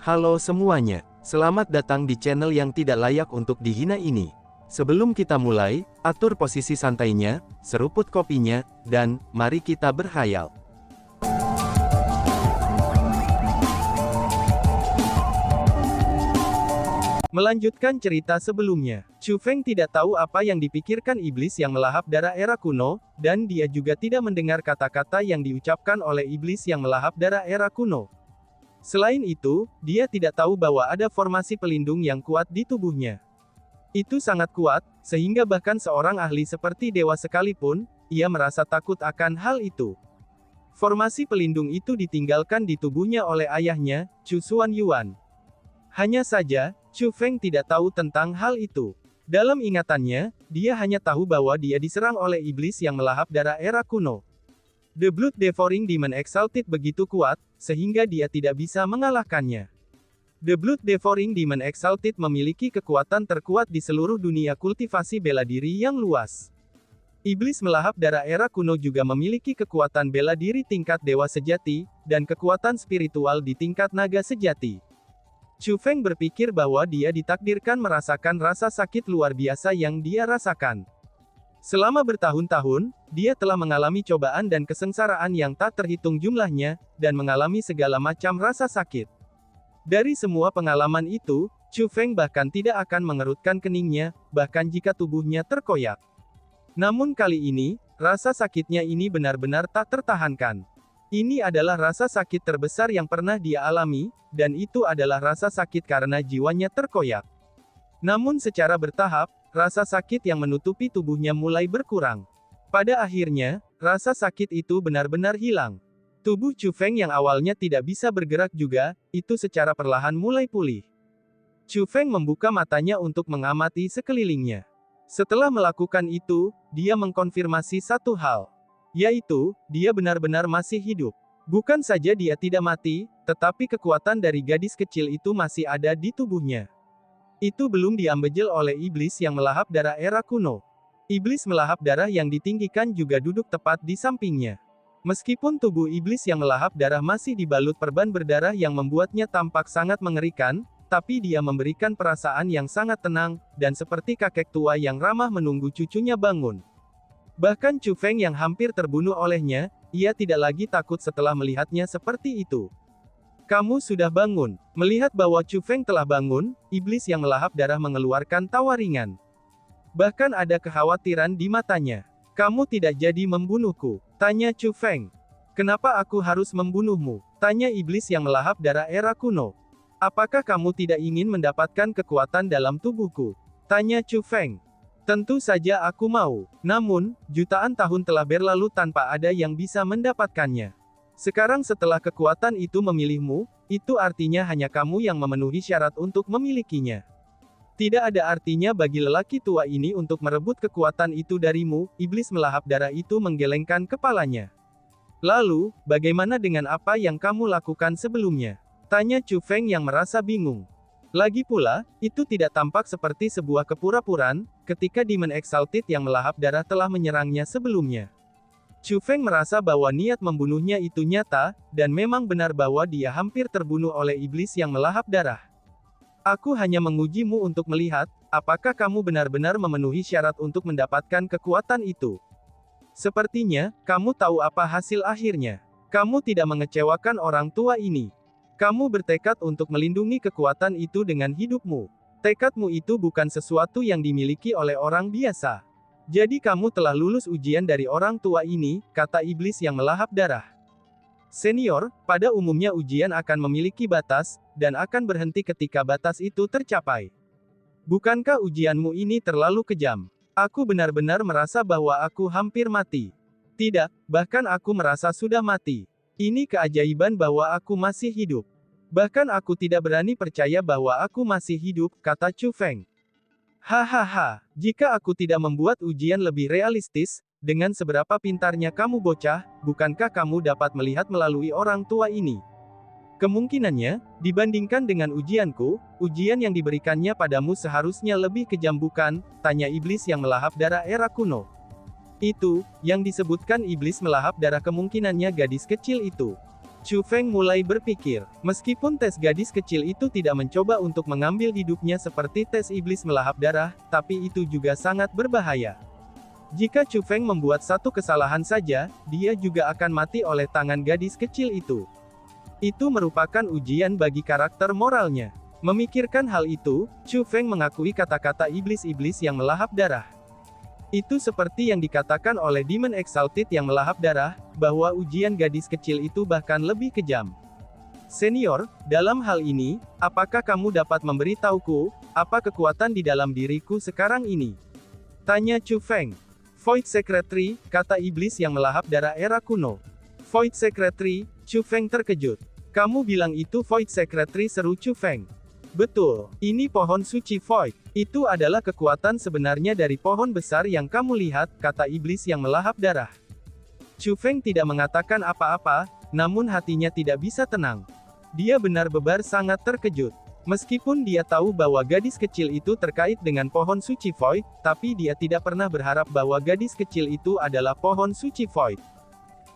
Halo semuanya, selamat datang di channel yang tidak layak untuk dihina ini. Sebelum kita mulai, atur posisi santainya, seruput kopinya, dan mari kita berhayal. Melanjutkan cerita sebelumnya, Chu Feng tidak tahu apa yang dipikirkan iblis yang melahap darah era kuno, dan dia juga tidak mendengar kata-kata yang diucapkan oleh iblis yang melahap darah era kuno. Selain itu, dia tidak tahu bahwa ada formasi pelindung yang kuat di tubuhnya. Itu sangat kuat, sehingga bahkan seorang ahli seperti dewa sekalipun, ia merasa takut akan hal itu. Formasi pelindung itu ditinggalkan di tubuhnya oleh ayahnya, Chu Xuanyuan. Hanya saja, Chu Feng tidak tahu tentang hal itu. Dalam ingatannya, dia hanya tahu bahwa dia diserang oleh iblis yang melahap darah era kuno. The Blood Devouring Demon Exalted begitu kuat, sehingga dia tidak bisa mengalahkannya. The Blood Devouring Demon Exalted memiliki kekuatan terkuat di seluruh dunia kultivasi bela diri yang luas. Iblis melahap darah era kuno juga memiliki kekuatan bela diri tingkat dewa sejati, dan kekuatan spiritual di tingkat naga sejati. Chu Feng berpikir bahwa dia ditakdirkan merasakan rasa sakit luar biasa yang dia rasakan. Selama bertahun-tahun, dia telah mengalami cobaan dan kesengsaraan yang tak terhitung jumlahnya, dan mengalami segala macam rasa sakit. Dari semua pengalaman itu, Chu Feng bahkan tidak akan mengerutkan keningnya, bahkan jika tubuhnya terkoyak. Namun kali ini, rasa sakitnya ini benar-benar tak tertahankan. Ini adalah rasa sakit terbesar yang pernah dia alami, dan itu adalah rasa sakit karena jiwanya terkoyak. Namun secara bertahap, rasa sakit yang menutupi tubuhnya mulai berkurang. Pada akhirnya, rasa sakit itu benar-benar hilang. Tubuh Chu Feng yang awalnya tidak bisa bergerak juga, itu secara perlahan mulai pulih. Chu Feng membuka matanya untuk mengamati sekelilingnya. Setelah melakukan itu, dia mengkonfirmasi satu hal. Yaitu, dia benar-benar masih hidup. Bukan saja dia tidak mati, tetapi kekuatan dari gadis kecil itu masih ada di tubuhnya. Itu belum diambejel oleh iblis yang melahap darah era kuno. Iblis melahap darah yang ditinggikan juga duduk tepat di sampingnya. Meskipun tubuh iblis yang melahap darah masih dibalut perban berdarah yang membuatnya tampak sangat mengerikan, tapi dia memberikan perasaan yang sangat tenang, dan seperti kakek tua yang ramah menunggu cucunya bangun. Bahkan Chu Feng yang hampir terbunuh olehnya, ia tidak lagi takut setelah melihatnya seperti itu. Kamu sudah bangun. Melihat bahwa Chu Feng telah bangun, iblis yang melahap darah mengeluarkan tawa ringan. Bahkan ada kekhawatiran di matanya. Kamu tidak jadi membunuhku? Tanya Chu Feng. Kenapa aku harus membunuhmu? Tanya iblis yang melahap darah era kuno. Apakah kamu tidak ingin mendapatkan kekuatan dalam tubuhku? Tanya Chu Feng. Tentu saja aku mau. Namun, jutaan tahun telah berlalu tanpa ada yang bisa mendapatkannya. Sekarang setelah kekuatan itu memilihmu, itu artinya hanya kamu yang memenuhi syarat untuk memilikinya. Tidak ada artinya bagi lelaki tua ini untuk merebut kekuatan itu darimu, iblis melahap darah itu menggelengkan kepalanya. Lalu, bagaimana dengan apa yang kamu lakukan sebelumnya? Tanya Chu Feng yang merasa bingung. Lagi pula, itu tidak tampak seperti sebuah kepura-puraan, ketika Demon Exalted yang melahap darah telah menyerangnya sebelumnya. Chu Feng merasa bahwa niat membunuhnya itu nyata, dan memang benar bahwa dia hampir terbunuh oleh iblis yang melahap darah. Aku hanya mengujimu untuk melihat, apakah kamu benar-benar memenuhi syarat untuk mendapatkan kekuatan itu. Sepertinya, kamu tahu apa hasil akhirnya. Kamu tidak mengecewakan orang tua ini. Kamu bertekad untuk melindungi kekuatan itu dengan hidupmu. Tekadmu itu bukan sesuatu yang dimiliki oleh orang biasa. Jadi kamu telah lulus ujian dari orang tua ini, kata iblis yang melahap darah. Senior, pada umumnya ujian akan memiliki batas, dan akan berhenti ketika batas itu tercapai. Bukankah ujianmu ini terlalu kejam? Aku benar-benar merasa bahwa aku hampir mati. Tidak, bahkan aku merasa sudah mati. Ini keajaiban bahwa aku masih hidup. Bahkan aku tidak berani percaya bahwa aku masih hidup, kata Chu Feng. Hahaha, jika aku tidak membuat ujian lebih realistis, dengan seberapa pintarnya kamu bocah, bukankah kamu dapat melihat melalui orang tua ini? Kemungkinannya, dibandingkan dengan ujianku, ujian yang diberikannya padamu seharusnya lebih kejam bukan? Tanya iblis yang melahap darah era kuno. Itu, yang disebutkan iblis melahap darah kemungkinannya gadis kecil itu. Chu Feng mulai berpikir, meskipun tes gadis kecil itu tidak mencoba untuk mengambil hidupnya seperti tes iblis melahap darah, tapi itu juga sangat berbahaya. Jika Chu Feng membuat satu kesalahan saja, dia juga akan mati oleh tangan gadis kecil itu. Itu merupakan ujian bagi karakter moralnya. Memikirkan hal itu, Chu Feng mengakui kata-kata iblis-iblis yang melahap darah. Itu seperti yang dikatakan oleh Demon Exalted yang melahap darah, bahwa ujian gadis kecil itu bahkan lebih kejam. Senior, dalam hal ini, apakah kamu dapat memberitahuku, apa kekuatan di dalam diriku sekarang ini? Tanya Chu Feng. Void Secretary, kata iblis yang melahap darah era kuno. Void Secretary, Chu Feng terkejut. Kamu bilang itu Void Secretary, seru Chu Feng. Betul, ini pohon suci Void. Itu adalah kekuatan sebenarnya dari pohon besar yang kamu lihat, kata iblis yang melahap darah. Chu Feng tidak mengatakan apa-apa, namun hatinya tidak bisa tenang. Dia benar-benar sangat terkejut. Meskipun dia tahu bahwa gadis kecil itu terkait dengan pohon suci Void, tapi dia tidak pernah berharap bahwa gadis kecil itu adalah pohon suci Void.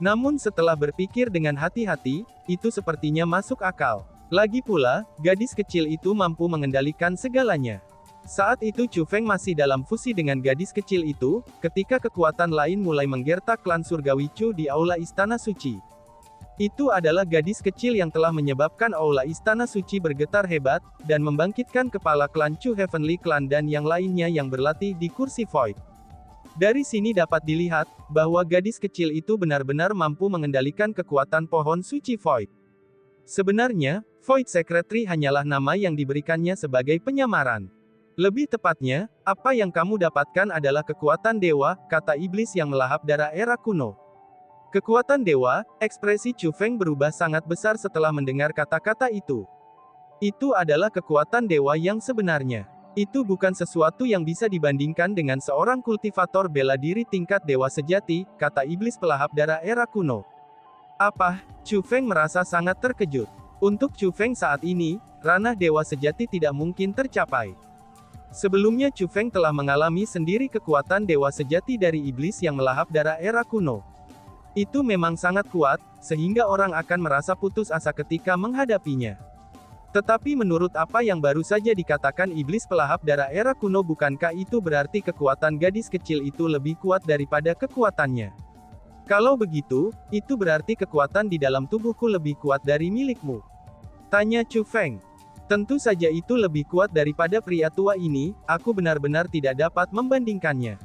Namun setelah berpikir dengan hati-hati, itu sepertinya masuk akal. Lagi pula, gadis kecil itu mampu mengendalikan segalanya. Saat itu Chu Feng masih dalam fusi dengan gadis kecil itu, ketika kekuatan lain mulai menggertak klan surgawi Chu di aula Istana Suci. Itu adalah gadis kecil yang telah menyebabkan aula Istana Suci bergetar hebat, dan membangkitkan kepala klan Chu Heavenly Clan dan yang lainnya yang berlatih di kursi Void. Dari sini dapat dilihat, bahwa gadis kecil itu benar-benar mampu mengendalikan kekuatan pohon suci Void. Sebenarnya, Void Secretary hanyalah nama yang diberikannya sebagai penyamaran. Lebih tepatnya, apa yang kamu dapatkan adalah kekuatan dewa, kata iblis yang melahap darah era kuno. Kekuatan dewa, ekspresi Chu Feng berubah sangat besar setelah mendengar kata-kata itu. Itu adalah kekuatan dewa yang sebenarnya. Itu bukan sesuatu yang bisa dibandingkan dengan seorang kultivator bela diri tingkat dewa sejati, kata iblis pelahap darah era kuno. Apa? Chu Feng merasa sangat terkejut. Untuk Chu Feng saat ini, ranah dewa sejati tidak mungkin tercapai. Sebelumnya Chu Feng telah mengalami sendiri kekuatan dewa sejati dari iblis yang melahap darah era kuno. Itu memang sangat kuat, sehingga orang akan merasa putus asa ketika menghadapinya. Tetapi menurut apa yang baru saja dikatakan iblis pelahap darah era kuno, bukankah itu berarti kekuatan gadis kecil itu lebih kuat daripada kekuatannya? Kalau begitu, itu berarti kekuatan di dalam tubuhku lebih kuat dari milikmu. Tanya Chu Feng. Tentu saja itu lebih kuat daripada pria tua ini, aku benar-benar tidak dapat membandingkannya.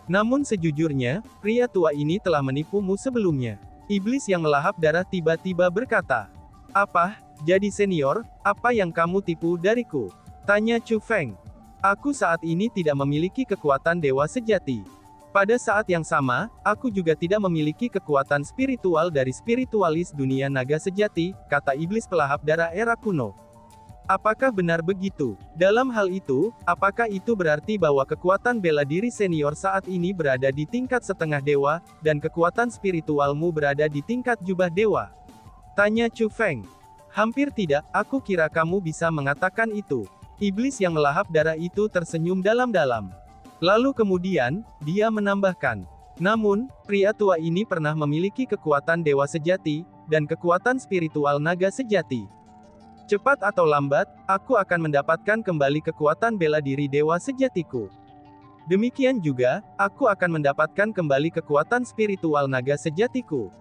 Namun sejujurnya, pria tua ini telah menipumu sebelumnya. Iblis yang melahap darah tiba-tiba berkata. Apa, jadi senior, apa yang kamu tipu dariku? Tanya Chu Feng. Aku saat ini tidak memiliki kekuatan dewa sejati. Pada saat yang sama, aku juga tidak memiliki kekuatan spiritual dari spiritualis dunia naga sejati, kata iblis pelahap darah era kuno. Apakah benar begitu? Dalam hal itu, apakah itu berarti bahwa kekuatan bela diri senior saat ini berada di tingkat setengah dewa, dan kekuatan spiritualmu berada di tingkat jubah dewa? Tanya Chu Feng. Hampir tidak, aku kira kamu bisa mengatakan itu. Iblis yang melahap darah itu tersenyum dalam-dalam. Lalu kemudian, dia menambahkan. Namun, pria tua ini pernah memiliki kekuatan dewa sejati, dan kekuatan spiritual naga sejati. Cepat atau lambat, aku akan mendapatkan kembali kekuatan bela diri dewa sejatiku. Demikian juga, aku akan mendapatkan kembali kekuatan spiritual naga sejatiku.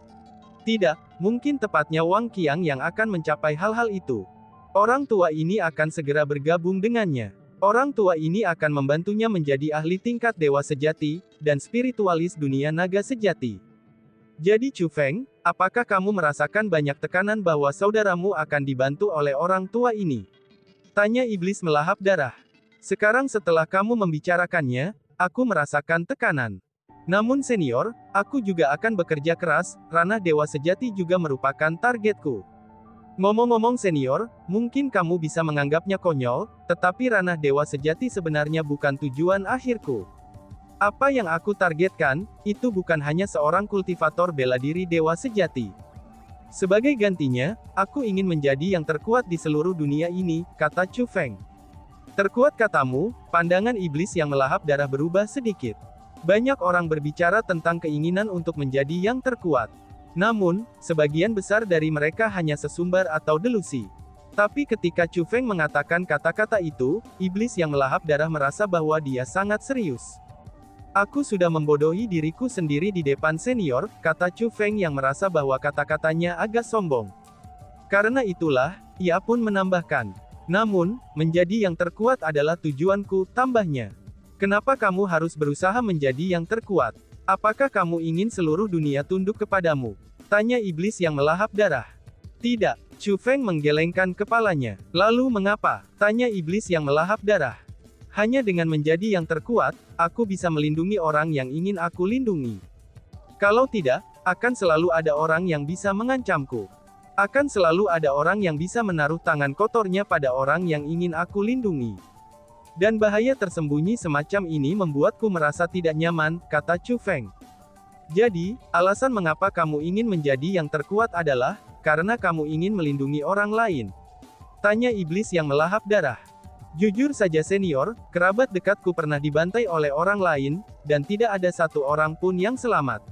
Tidak, mungkin tepatnya Wang Qiang yang akan mencapai hal-hal itu. Orang tua ini akan segera bergabung dengannya. Orang tua ini akan membantunya menjadi ahli tingkat dewa sejati, dan spiritualis dunia naga sejati. Jadi Chu Feng, apakah kamu merasakan banyak tekanan bahwa saudaramu akan dibantu oleh orang tua ini? Tanya iblis melahap darah. Sekarang setelah kamu membicarakannya, aku merasakan tekanan. Namun senior, aku juga akan bekerja keras, ranah dewa sejati juga merupakan targetku. Ngomong-ngomong senior, mungkin kamu bisa menganggapnya konyol, tetapi ranah dewa sejati sebenarnya bukan tujuan akhirku. Apa yang aku targetkan, itu bukan hanya seorang kultivator bela diri dewa sejati. Sebagai gantinya, aku ingin menjadi yang terkuat di seluruh dunia ini, kata Chu Feng. Terkuat katamu, pandangan iblis yang melahap darah berubah sedikit. Banyak orang berbicara tentang keinginan untuk menjadi yang terkuat. Namun, sebagian besar dari mereka hanya sesumbar atau delusi. Tapi ketika Chu Feng mengatakan kata-kata itu, iblis yang melahap darah merasa bahwa dia sangat serius. Aku sudah membodohi diriku sendiri di depan senior, kata Chu Feng yang merasa bahwa kata-katanya agak sombong. Karena itulah, ia pun menambahkan. Namun, menjadi yang terkuat adalah tujuanku, tambahnya. Kenapa kamu harus berusaha menjadi yang terkuat? Apakah kamu ingin seluruh dunia tunduk kepadamu? Tanya iblis yang melahap darah. Tidak, Chu Feng menggelengkan kepalanya. Lalu mengapa? Tanya iblis yang melahap darah. Hanya dengan menjadi yang terkuat, aku bisa melindungi orang yang ingin aku lindungi. Kalau tidak, akan selalu ada orang yang bisa mengancamku. Akan selalu ada orang yang bisa menaruh tangan kotornya pada orang yang ingin aku lindungi. Dan bahaya tersembunyi semacam ini membuatku merasa tidak nyaman, kata Chu Feng. Jadi, alasan mengapa kamu ingin menjadi yang terkuat adalah, karena kamu ingin melindungi orang lain. Tanya iblis yang melahap darah. Jujur saja senior, kerabat dekatku pernah dibantai oleh orang lain, dan tidak ada satu orang pun yang selamat.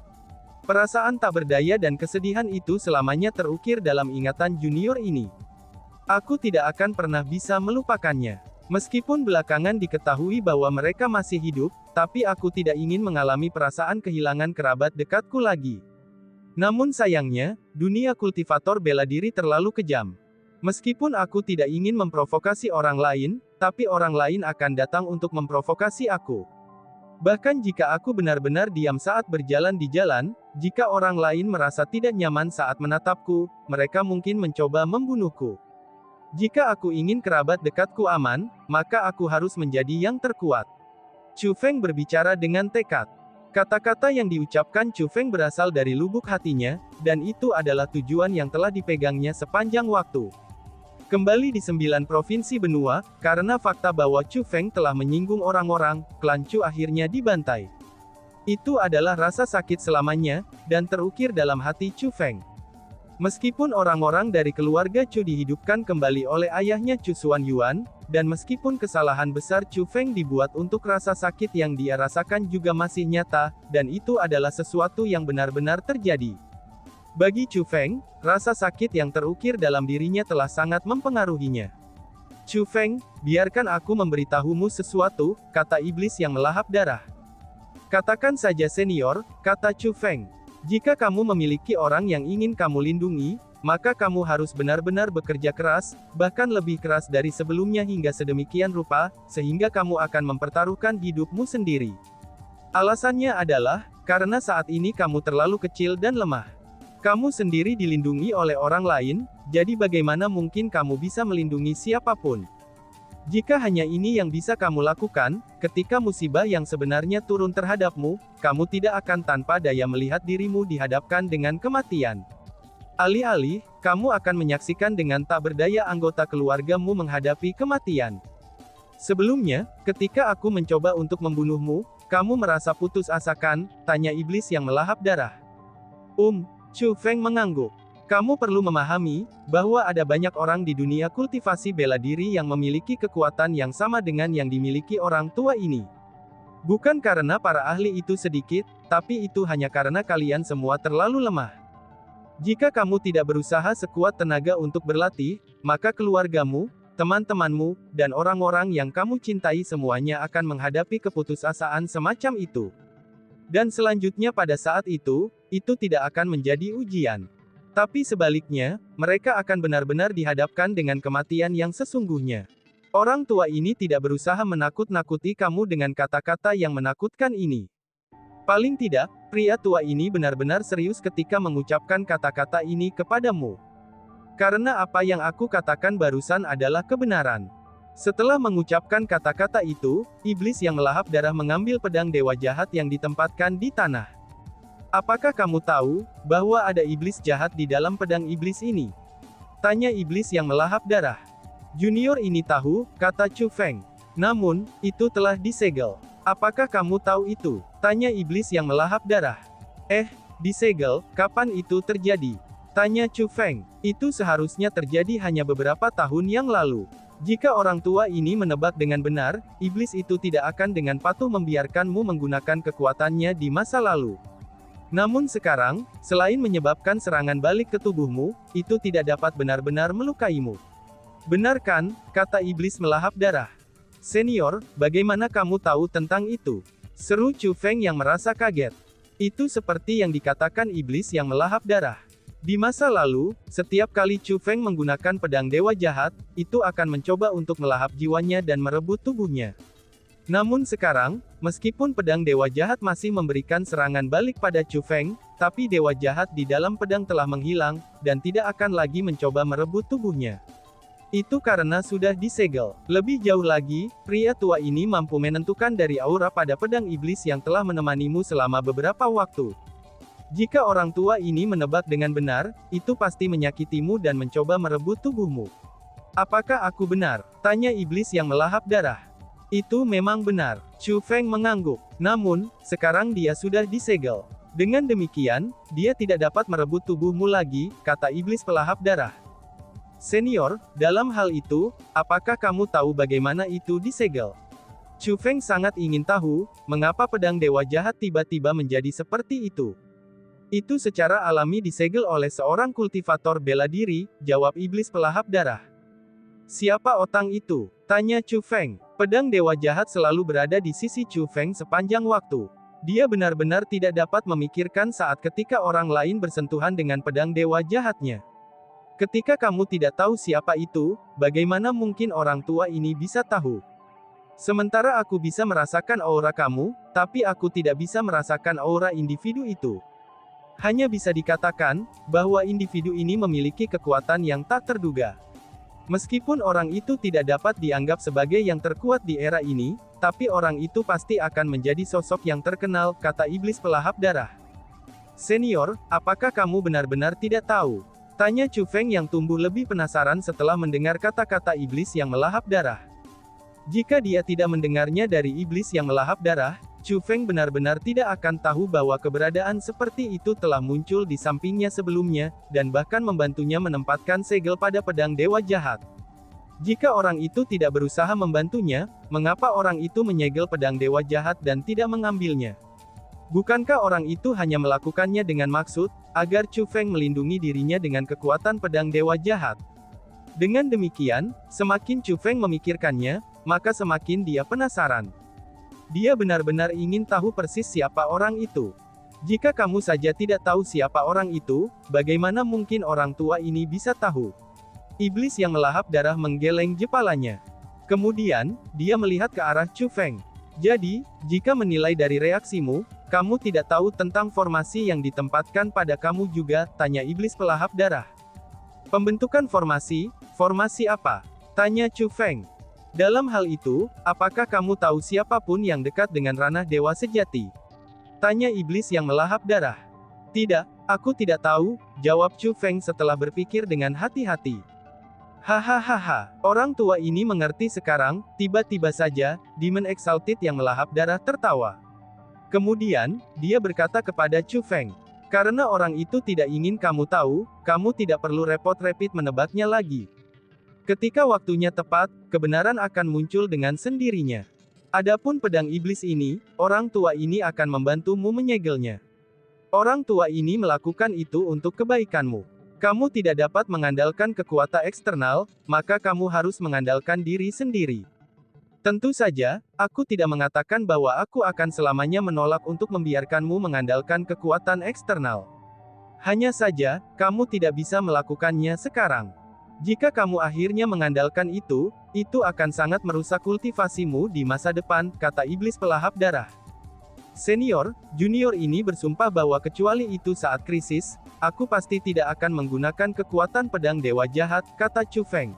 Perasaan tak berdaya dan kesedihan itu selamanya terukir dalam ingatan junior ini. Aku tidak akan pernah bisa melupakannya. Meskipun belakangan diketahui bahwa mereka masih hidup, tapi aku tidak ingin mengalami perasaan kehilangan kerabat dekatku lagi. Namun sayangnya, dunia kultivator bela diri terlalu kejam. Meskipun aku tidak ingin memprovokasi orang lain, tapi orang lain akan datang untuk memprovokasi aku. Bahkan jika aku benar-benar diam saat berjalan di jalan, jika orang lain merasa tidak nyaman saat menatapku, mereka mungkin mencoba membunuhku. Jika aku ingin kerabat dekatku aman, maka aku harus menjadi yang terkuat. Chu Feng berbicara dengan tekad. Kata-kata yang diucapkan Chu Feng berasal dari lubuk hatinya, dan itu adalah tujuan yang telah dipegangnya sepanjang waktu. Kembali di 9 provinsi benua, karena fakta bahwa Chu Feng telah menyinggung orang-orang, klan Chu akhirnya dibantai. Itu adalah rasa sakit selamanya, dan terukir dalam hati Chu Feng. Meskipun orang-orang dari keluarga Chu dihidupkan kembali oleh ayahnya Chu Xuanyuan, dan meskipun kesalahan besar Chu Feng dibuat untuk rasa sakit yang dia rasakan juga masih nyata, dan itu adalah sesuatu yang benar-benar terjadi. Bagi Chu Feng, rasa sakit yang terukir dalam dirinya telah sangat mempengaruhinya. Chu Feng, biarkan aku memberitahumu sesuatu, kata iblis yang melahap darah. Katakan saja senior, kata Chu Feng. Jika kamu memiliki orang yang ingin kamu lindungi, maka kamu harus benar-benar bekerja keras, bahkan lebih keras dari sebelumnya hingga sedemikian rupa, sehingga kamu akan mempertaruhkan hidupmu sendiri. Alasannya adalah, karena saat ini kamu terlalu kecil dan lemah. Kamu sendiri dilindungi oleh orang lain, jadi bagaimana mungkin kamu bisa melindungi siapapun? Jika hanya ini yang bisa kamu lakukan, ketika musibah yang sebenarnya turun terhadapmu, kamu tidak akan tanpa daya melihat dirimu dihadapkan dengan kematian. Alih-alih, kamu akan menyaksikan dengan tak berdaya anggota keluargamu menghadapi kematian. Sebelumnya, ketika aku mencoba untuk membunuhmu, kamu merasa putus asa kan? Tanya iblis yang melahap darah. Chu Feng mengangguk. Kamu perlu memahami, bahwa ada banyak orang di dunia kultivasi bela diri yang memiliki kekuatan yang sama dengan yang dimiliki orang tua ini. Bukan karena para ahli itu sedikit, tapi itu hanya karena kalian semua terlalu lemah. Jika kamu tidak berusaha sekuat tenaga untuk berlatih, maka keluargamu, teman-temanmu, dan orang-orang yang kamu cintai semuanya akan menghadapi keputusasaan semacam itu. Dan selanjutnya pada saat itu tidak akan menjadi ujian. Tapi sebaliknya, mereka akan benar-benar dihadapkan dengan kematian yang sesungguhnya. Orang tua ini tidak berusaha menakut-nakuti kamu dengan kata-kata yang menakutkan ini. Paling tidak, pria tua ini benar-benar serius ketika mengucapkan kata-kata ini kepadamu. Karena apa yang aku katakan barusan adalah kebenaran. Setelah mengucapkan kata-kata itu, iblis yang melahap darah mengambil pedang dewa jahat yang ditempatkan di tanah. Apakah kamu tahu, bahwa ada iblis jahat di dalam pedang iblis ini? Tanya iblis yang melahap darah. Junior ini tahu, kata Chu Feng. Namun, itu telah disegel. Apakah kamu tahu itu? Tanya iblis yang melahap darah. Disegel, kapan itu terjadi? Tanya Chu Feng. Itu seharusnya terjadi hanya beberapa tahun yang lalu. Jika orang tua ini menebak dengan benar, iblis itu tidak akan dengan patuh membiarkanmu menggunakan kekuatannya di masa lalu. Namun sekarang, selain menyebabkan serangan balik ke tubuhmu, itu tidak dapat benar-benar melukaimu. Benar kan, kata iblis melahap darah. Senior, bagaimana kamu tahu tentang itu? Seru Chu Feng yang merasa kaget. Itu seperti yang dikatakan iblis yang melahap darah. Di masa lalu, setiap kali Chu Feng menggunakan pedang dewa jahat, itu akan mencoba untuk melahap jiwanya dan merebut tubuhnya. Namun sekarang, meskipun pedang dewa jahat masih memberikan serangan balik pada Chu Feng, tapi dewa jahat di dalam pedang telah menghilang, dan tidak akan lagi mencoba merebut tubuhnya. Itu karena sudah disegel. Lebih jauh lagi, pria tua ini mampu menentukan dari aura pada pedang iblis yang telah menemanimu selama beberapa waktu. Jika orang tua ini menebak dengan benar, itu pasti menyakitimu dan mencoba merebut tubuhmu. Apakah aku benar? Tanya iblis yang melahap darah. Itu memang benar. Chu Feng mengangguk. Namun, sekarang dia sudah disegel. Dengan demikian, dia tidak dapat merebut tubuhmu lagi, kata iblis pelahap darah. Senior, dalam hal itu, apakah kamu tahu bagaimana itu disegel? Chu Feng sangat ingin tahu, mengapa pedang dewa jahat tiba-tiba menjadi seperti itu. Itu secara alami disegel oleh seorang kultivator bela diri, jawab iblis pelahap darah. Siapa otang itu? Tanya Chu Feng. Pedang dewa jahat selalu berada di sisi Chu Feng sepanjang waktu. Dia benar-benar tidak dapat memikirkan saat ketika orang lain bersentuhan dengan pedang dewa jahatnya. Ketika kamu tidak tahu siapa itu, bagaimana mungkin orang tua ini bisa tahu? Sementara aku bisa merasakan aura kamu, tapi aku tidak bisa merasakan aura individu itu. Hanya bisa dikatakan, bahwa individu ini memiliki kekuatan yang tak terduga. Meskipun orang itu tidak dapat dianggap sebagai yang terkuat di era ini, tapi orang itu pasti akan menjadi sosok yang terkenal, kata iblis pelahap darah. Senior, apakah kamu benar-benar tidak tahu? Tanya Chu Feng yang tumbuh lebih penasaran setelah mendengar kata-kata iblis yang melahap darah. Jika dia tidak mendengarnya dari iblis yang melahap darah, Chu Feng benar-benar tidak akan tahu bahwa keberadaan seperti itu telah muncul di sampingnya sebelumnya, dan bahkan membantunya menempatkan segel pada pedang dewa jahat. Jika orang itu tidak berusaha membantunya, mengapa orang itu menyegel pedang dewa jahat dan tidak mengambilnya? Bukankah orang itu hanya melakukannya dengan maksud, agar Chu Feng melindungi dirinya dengan kekuatan pedang dewa jahat? Dengan demikian, semakin Chu Feng memikirkannya, maka semakin dia penasaran. Dia benar-benar ingin tahu persis siapa orang itu. Jika kamu saja tidak tahu siapa orang itu, bagaimana mungkin orang tua ini bisa tahu? Iblis yang melahap darah menggeleng kepalanya. Kemudian, dia melihat ke arah Chu Feng. Jadi, jika menilai dari reaksimu, kamu tidak tahu tentang formasi yang ditempatkan pada kamu juga, tanya iblis pelahap darah. Pembentukan formasi apa? Tanya Chu Feng. Dalam hal itu, apakah kamu tahu siapapun yang dekat dengan ranah dewa sejati? Tanya iblis yang melahap darah. Tidak, aku tidak tahu, jawab Chu Feng setelah berpikir dengan hati-hati. Hahaha, orang tua ini mengerti sekarang, tiba-tiba saja, Demon Exalted yang melahap darah tertawa. Kemudian, dia berkata kepada Chu Feng. Karena orang itu tidak ingin kamu tahu, kamu tidak perlu repot-repot menebaknya lagi. Ketika waktunya tepat, kebenaran akan muncul dengan sendirinya. Adapun pedang iblis ini, orang tua ini akan membantumu menyegelnya. Orang tua ini melakukan itu untuk kebaikanmu. Kamu tidak dapat mengandalkan kekuatan eksternal, maka kamu harus mengandalkan diri sendiri. Tentu saja, aku tidak mengatakan bahwa aku akan selamanya menolak untuk membiarkanmu mengandalkan kekuatan eksternal. Hanya saja, kamu tidak bisa melakukannya sekarang. Jika kamu akhirnya mengandalkan itu akan sangat merusak kultivasimu di masa depan, kata iblis pelahap darah. Senior, junior ini bersumpah bahwa kecuali itu saat krisis, aku pasti tidak akan menggunakan kekuatan pedang dewa jahat, kata Chu Feng.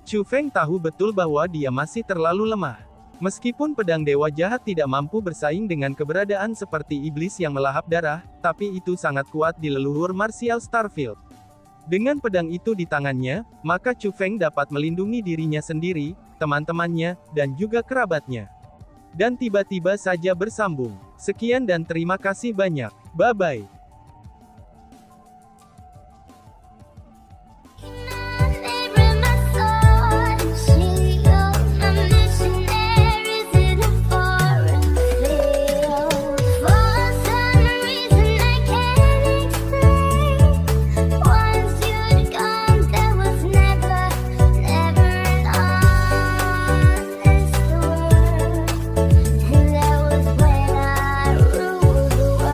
Chu Feng tahu betul bahwa dia masih terlalu lemah. Meskipun pedang dewa jahat tidak mampu bersaing dengan keberadaan seperti iblis yang melahap darah, tapi itu sangat kuat di leluhur martial Starfield. Dengan pedang itu di tangannya, maka Chu Feng dapat melindungi dirinya sendiri, teman-temannya, dan juga kerabatnya. Dan tiba-tiba saja bersambung. Sekian dan terima kasih banyak. Bye-bye.